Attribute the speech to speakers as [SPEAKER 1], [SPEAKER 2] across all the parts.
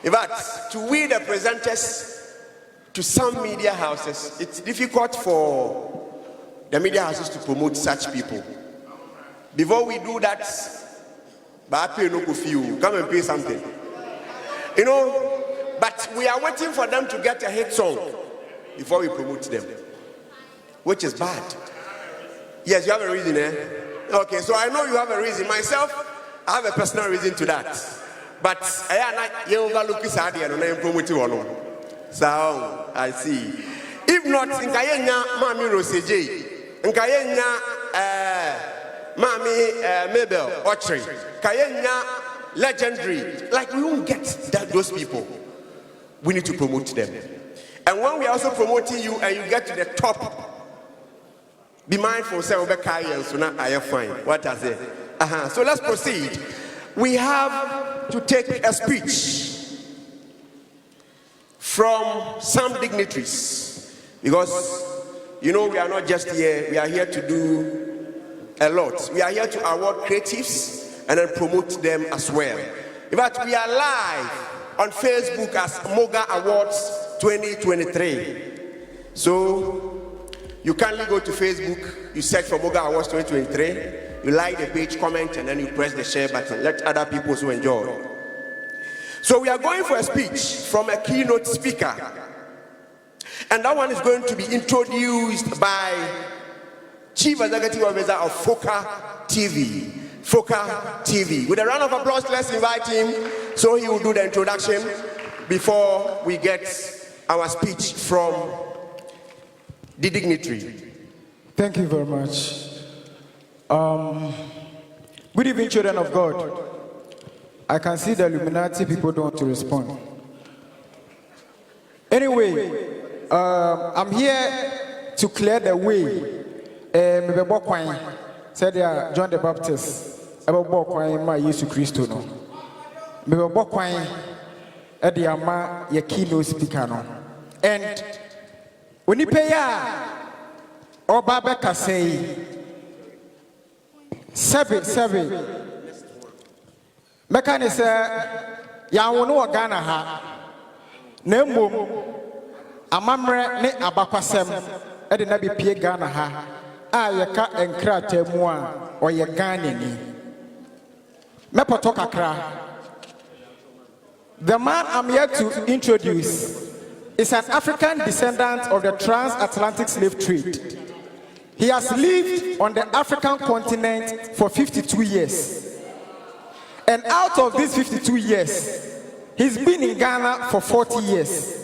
[SPEAKER 1] In fact, to we the presenters to some media houses, it's difficult for the media houses to promote such people. Before we do that, but pay no you come and pay something. You know, but we are waiting for them to get a hit song before we promote them, which is bad. Yes, you have a reason, eh? Okay, so I know you have a reason. Myself, I have a personal reason to that. But you overlook this idea and promote you. So I see. If not, in Kayenya, Mami Roseje, in Kayenya, Mami Mabel Ochri, Kayenya legendary. Like we won't get those people. We need to promote them. And when we are also promoting you and you get to the top, be mindful, say, so now I am fine. What I say? So let's proceed. We have to take a speech from some dignitaries because, you know, we are not just here, we are here to do a lot. We are here to award creatives and then promote them as well. In fact, we are live on Facebook as MOGA Awards 2023. So you kindly go to Facebook, you search for MOGA Awards 2023, you like the page, comment, and then you press the share button. Let other people also enjoy. So we are going for a speech from a keynote speaker. And that one is going to be introduced by Chief Executive Officer of FOCA TV. FOCA TV. With a round of applause, let's invite him so he will do the introduction before we get our speech from the dignitary.
[SPEAKER 2] Thank you very much. Good evening, children of God. I can see the Illuminati people don't want to respond. Anyway, I'm here to clear the way. Said John the Baptist, my Jesus Christ. No, ye keynote speaker no. And when you pay or Babeka say 7 Mekane say ya wono Ghana ha na mmom amamre ne abakwasem e de na be pie Ghana ha a ye ka enkrata mu a oye Ghana ni mepoto kakra. The man I'm here to introduce is an African descendant of the transatlantic slave trade. He has lived on the African continent for 52 years. And out of these 52 years, he's been in Ghana for 40 years.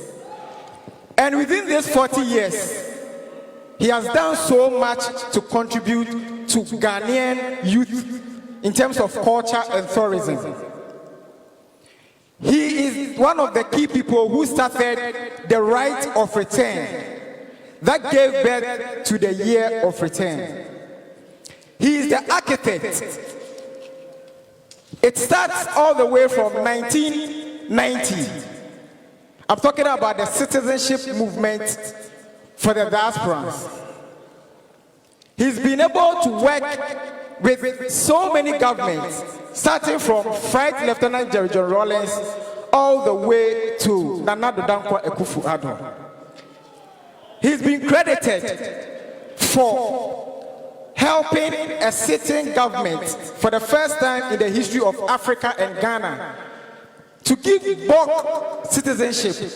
[SPEAKER 2] And within these 40 years, he has done so much to contribute to Ghanaian youth in terms of culture and tourism. He is one of the key people who started the right of return that gave birth to the year of return. He is the architect. It starts all the way from 1990. I'm talking about the citizenship movement for the diasporans. He's been able to work with so many governments, starting from Flight Lieutenant Jerry John Rawlings all the way to Nana Addo Dankwa Akufo-Addo. He's been credited for helping a sitting government for the first time in the history of Africa and Ghana to give bulk citizenship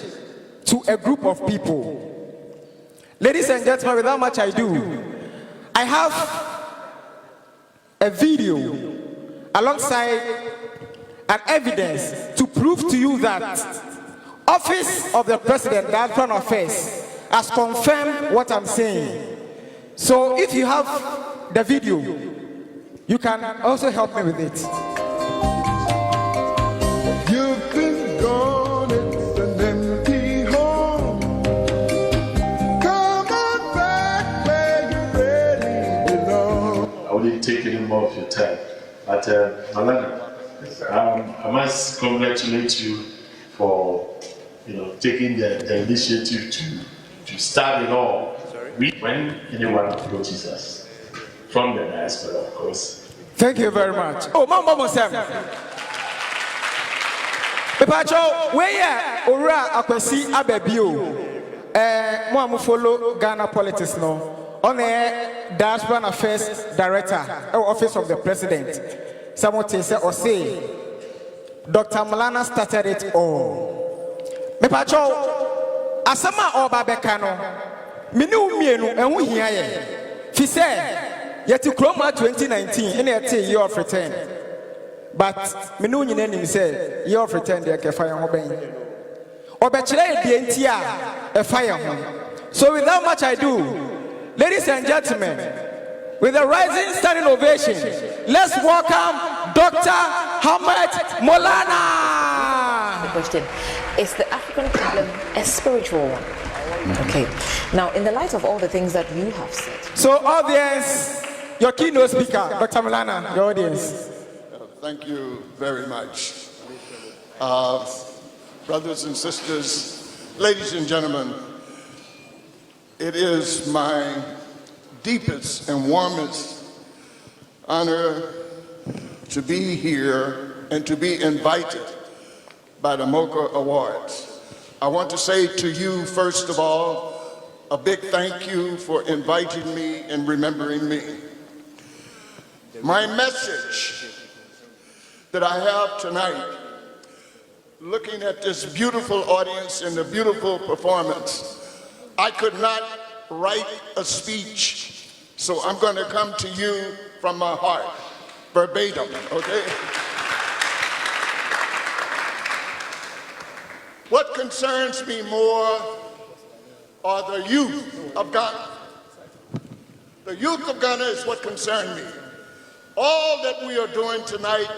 [SPEAKER 2] to a group of people. Ladies and gentlemen, without much ado, I have a video alongside an evidence to prove to you that Office of the President, Diaspora Affairs, has confirmed what I'm saying. So if you have the video, you can also help me with it.
[SPEAKER 3] You've been gone, it's an empty home. Come on back where you really belong.
[SPEAKER 4] I wouldn't take any more of your time. But Maulana, I must congratulate you for taking the initiative to start it all. When anyone approaches us from the diaspora, of course.
[SPEAKER 2] Thank you very much. Oh, Mama Sam. Pepacho, where Ora Akwesi Abebio, Moamu follow Ghana politics no. On the Diaspora Affairs Director, Office of the President. Someone say or say, Dr.maulanaa started it all. Mepacho, Asama or Babekano, Minu Mienu, and we hear he said, yet to Chroma 2019 in a year of return. But Minu Nini said, year of return, they can fire obeying. Or betray the entire a fire. So without much ado, ladies and gentlemen, with a rising standing ovation, let's welcome Dr.maulanaa.
[SPEAKER 5] The question is: the African problem a spiritual one? Okay. Now, in the light of all the things that you have said,
[SPEAKER 2] so audience, your keynote speaker, Dr.maulanaa, your audience.
[SPEAKER 3] Thank you very much. Brothers and sisters, ladies and gentlemen, it is my deepest and warmest honor to be here and to be invited by the MOGA Awards. I want to say to you, first of all, a big thank you for inviting me and remembering me. My message that I have tonight, looking at this beautiful audience and the beautiful performance, I could not write a speech, so I'm going to come to you from my heart, verbatim, okay? What concerns me more are the youth of Ghana. The youth of Ghana is what concerns me. All that we are doing tonight,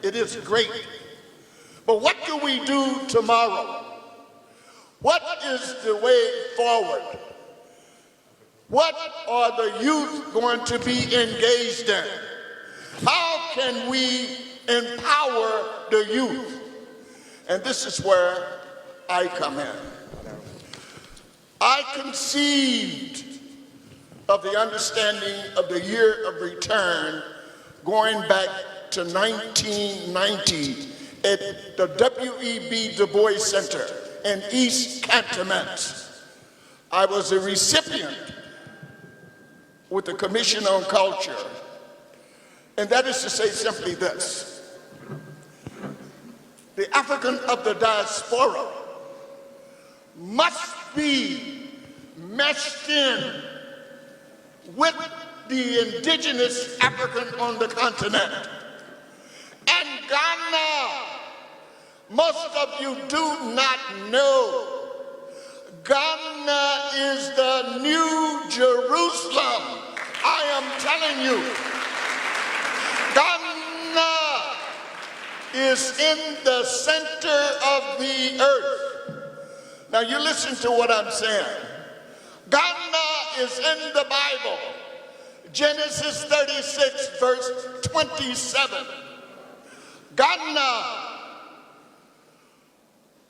[SPEAKER 3] it is great. But what do we do tomorrow? What is the way forward? What are the youth going to be engaged in? How can we empower the youth? And this is where I come in. I conceived of the understanding of the year of return going back to 1990 at the W.E.B. Du Bois Center in East Cantonment. I was a recipient with the Commission on Culture, and that is to say simply this: the African of the diaspora must be meshed in with the indigenous African on the continent. And Ghana, most of you do not know, Ghana is the new Jerusalem. I am telling you, Ghana is in the center of the earth. Now you listen to what I'm saying. Ghana is in the Bible. Genesis 36, verse 27. Ghana,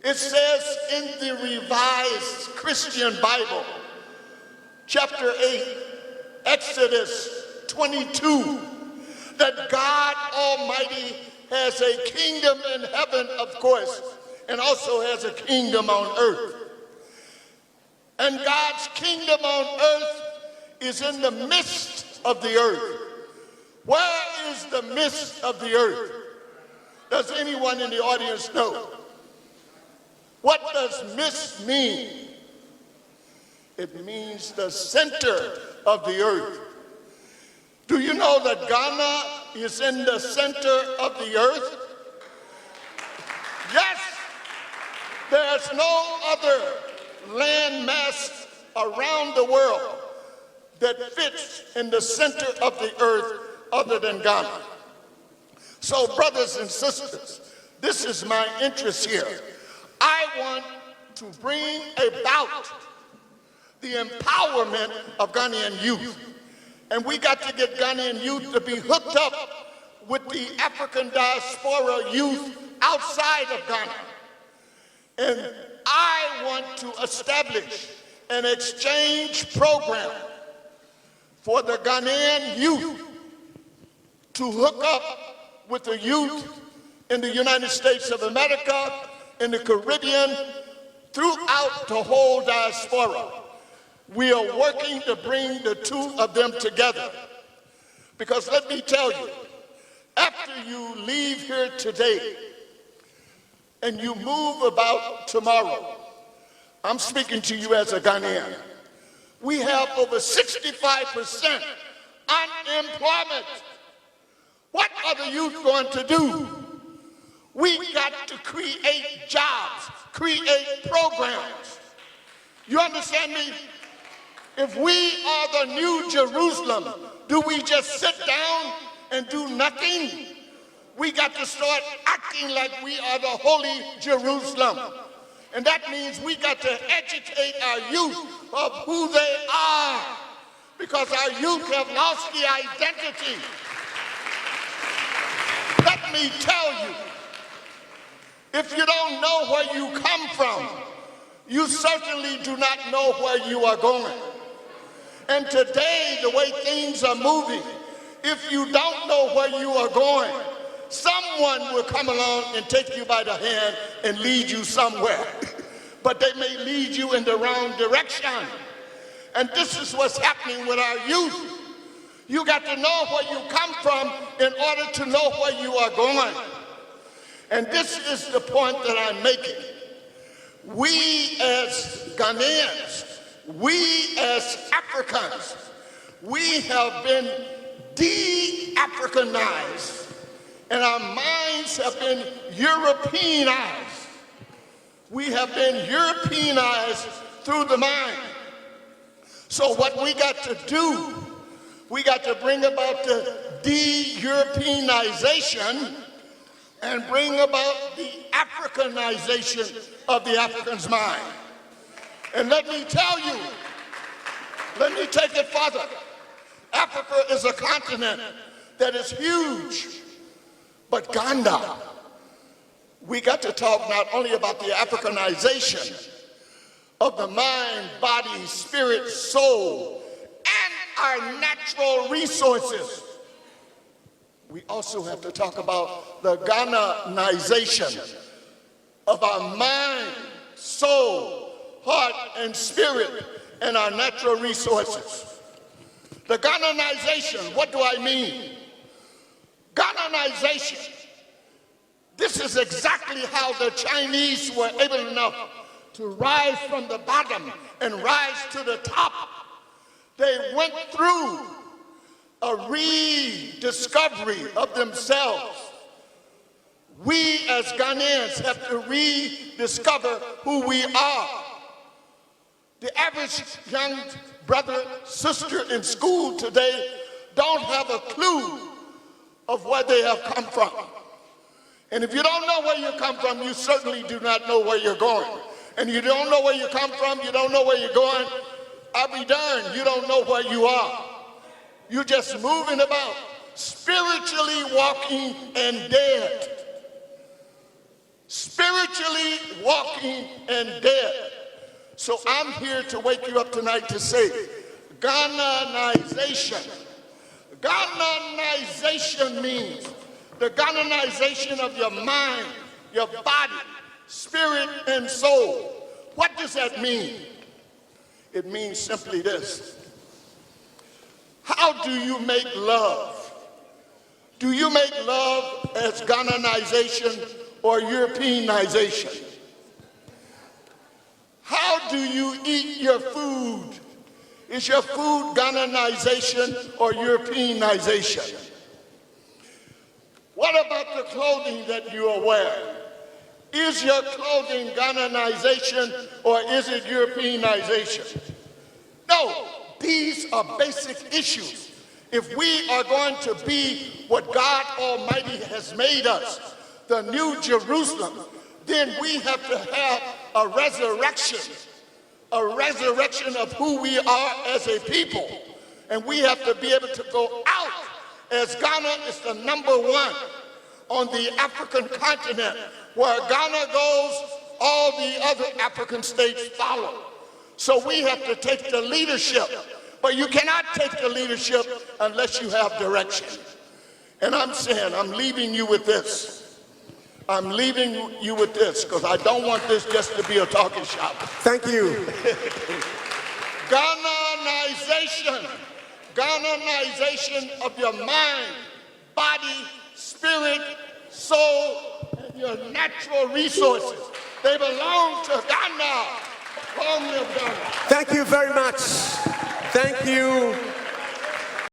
[SPEAKER 3] it says in the Revised Christian Bible, chapter 8, Exodus 22, that God Almighty has a kingdom in heaven, of course, and also has a kingdom on earth. And God's kingdom on earth is in the midst of the earth. Where is the midst of the earth? Does anyone in the audience know? What does midst mean? It means the center of the earth. Do you know that Ghana is in the center of the earth? Yes, there's no other landmass around the world that fits in the center of the earth other than Ghana. So, brothers and sisters, this is my interest here. I want to bring about the empowerment of Ghanaian youth. And we got to get Ghanaian youth to be hooked up with the African diaspora youth outside of Ghana. And I want to establish an exchange program for the Ghanaian youth to hook up with the youth in the United States of America in the Caribbean, throughout the whole diaspora. We are working to bring the two of them together. Because let me tell you, after you leave here today and you move about tomorrow, I'm speaking to you as a Ghanaian, we have over 65% unemployment. What are the youth going to do? We got to create jobs, create programs. You understand me? If we are the new Jerusalem, do we just sit down and do nothing? We got to start acting like we are the holy Jerusalem. And that means we got to educate our youth of who they are, because our youth have lost the identity. Let me tell you, if you don't know where you come from, you certainly do not know where you are going. And today, the way things are moving, if you don't know where you are going, someone will come along and take you by the hand and lead you somewhere. But they may lead you in the wrong direction. And this is what's happening with our youth. You got to know where you come from in order to know where you are going. And this is the point that I'm making. We as Ghanaians, we as Africans, we have been de-Africanized, and our minds have been Europeanized. We have been Europeanized through the mind. So what we got to do, we got to bring about the de-Europeanization and bring about the Africanization of the African's mind. And let me tell you, let me take it further. Africa is a continent that is huge, but Ghana, we got to talk not only about the Africanization of the mind, body, spirit, soul, and our natural resources. We also have to talk about the Ghananization of our mind, soul, heart, and spirit, and our natural resources. The Ghananization, what do I mean? Ghananization, this is exactly how the Chinese were able enough to rise from the bottom and rise to the top. They went through a rediscovery of themselves. We as Ghanaians have to rediscover who we are. The average young brother, sister in school today don't have a clue of where they have come from. And if you don't know where you come from, you certainly do not know where you're going. And you don't know where you come from, you don't know where you're going, I'll be darned, you don't know where you are. You're just moving about, spiritually walking and dead. Spiritually walking and dead. So I'm here to wake you up tonight to say, Ghananization. Ghananization means the Ghananization of your mind, your body, spirit, and soul. What does that mean? It means simply this. How do you make love? Do you make love as Ghananization or Europeanization? How do you eat your food? Is your food Ghananization or Europeanization? What about the clothing that you are wearing? Is your clothing Ghananization or is it Europeanization? No, these are basic issues. If we are going to be what God Almighty has made us, the new Jerusalem, then we have to have a resurrection of who we are as a people. And we have to be able to go out, as Ghana is the #1 on the African continent. Where Ghana goes, all the other African states follow. So we have to take the leadership. But you cannot take the leadership unless you have direction. And I'm saying, I'm leaving you with this. I'm leaving you with this because I don't want this just to be a talking shop.
[SPEAKER 1] Thank you.
[SPEAKER 3] Ghananization of your mind, body, spirit, soul, and your natural resources. They belong to Ghana. Long live Ghana.
[SPEAKER 1] Thank you very much. Thank you.